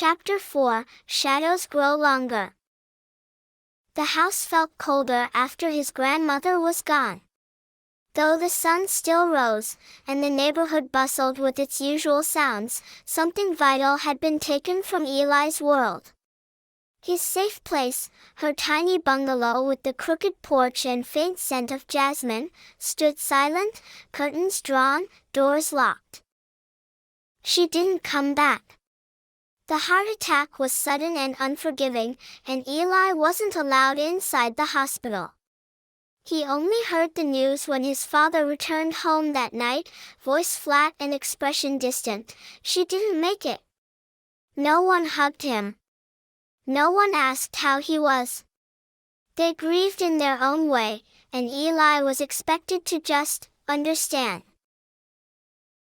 Chapter 4, Shadows Grow Longer. The house felt colder after his grandmother was gone. Though the sun still rose, and the neighborhood bustled with its usual sounds, something vital had been taken from Eli's world. His safe place, her tiny bungalow with the crooked porch and faint scent of jasmine, stood silent, curtains drawn, doors locked. She didn't come back. The heart attack was sudden and unforgiving, and Eli wasn't allowed inside the hospital. He only heard the news when his father returned home that night, voice flat and expression distant. She didn't make it. No one hugged him. No one asked how he was. They grieved in their own way, and Eli was expected to just understand.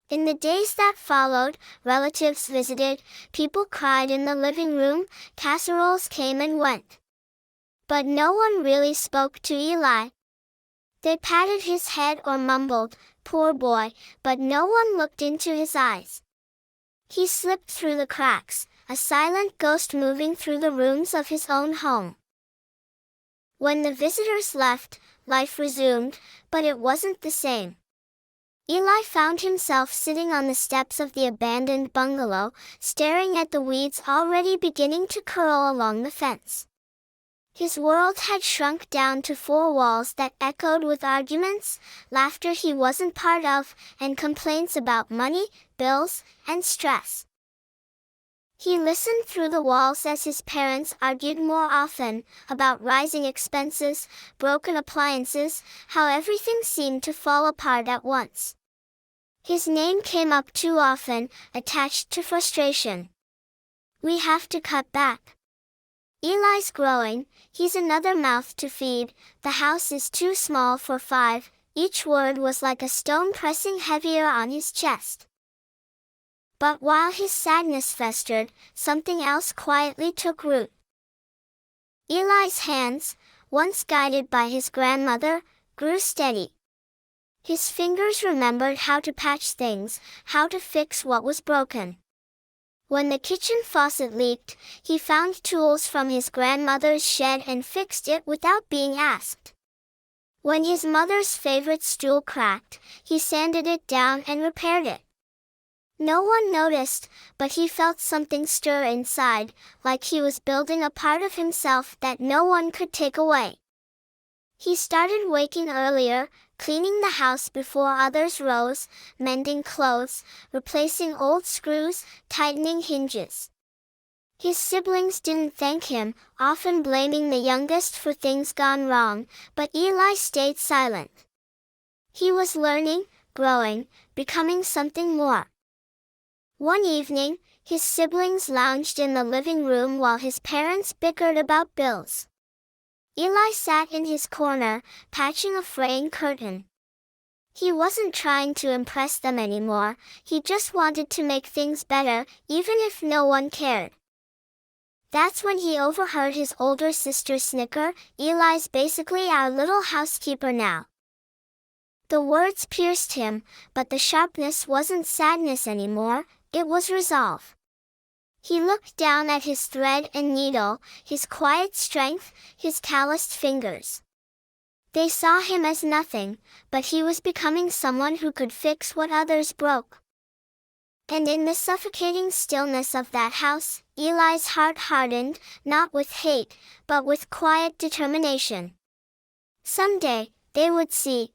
In the days that followed, relatives visited, people cried in the living room, casseroles came and went. But no one really spoke to Eli. They patted his head or mumbled, "Poor boy," but no one looked into his eyes. He slipped through the cracks, a silent ghost moving through the rooms of his own home. When the visitors left, life resumed, but it wasn't the same. Eli found himself sitting on the steps of the abandoned bungalow, staring at the weeds already beginning to curl along the fence. His world had shrunk down to four walls that echoed with arguments, laughter he wasn't part of, and complaints about money, bills, and stress. He listened through the walls as his parents argued more often, about rising expenses, broken appliances, how everything seemed to fall apart at once. His name came up too often, attached to frustration. "We have to cut back. Eli's growing, he's another mouth to feed, the house is too small for 5, each word was like a stone pressing heavier on his chest. But while his sadness festered, something else quietly took root. Eli's hands, once guided by his grandmother, grew steady. His fingers remembered how to patch things, how to fix what was broken. When the kitchen faucet leaked, he found tools from his grandmother's shed and fixed it without being asked. When his mother's favorite stool cracked, he sanded it down and repaired it. No one noticed, but he felt something stir inside, like he was building a part of himself that no one could take away. He started waking earlier, cleaning the house before others rose, mending clothes, replacing old screws, tightening hinges. His siblings didn't thank him, often blaming the youngest for things gone wrong, but Eli stayed silent. He was learning, growing, becoming something more. One evening, his siblings lounged in the living room while his parents bickered about bills. Eli sat in his corner, patching a fraying curtain. He wasn't trying to impress them anymore, he just wanted to make things better, even if no one cared. That's when he overheard his older sister snicker, "Eli's basically our little housekeeper now." The words pierced him, but the sharpness wasn't sadness anymore, it was resolve. He looked down at his thread and needle, his quiet strength, his calloused fingers. They saw him as nothing, but he was becoming someone who could fix what others broke. And in the suffocating stillness of that house, Eli's heart hardened, not with hate, but with quiet determination. Someday, they would see,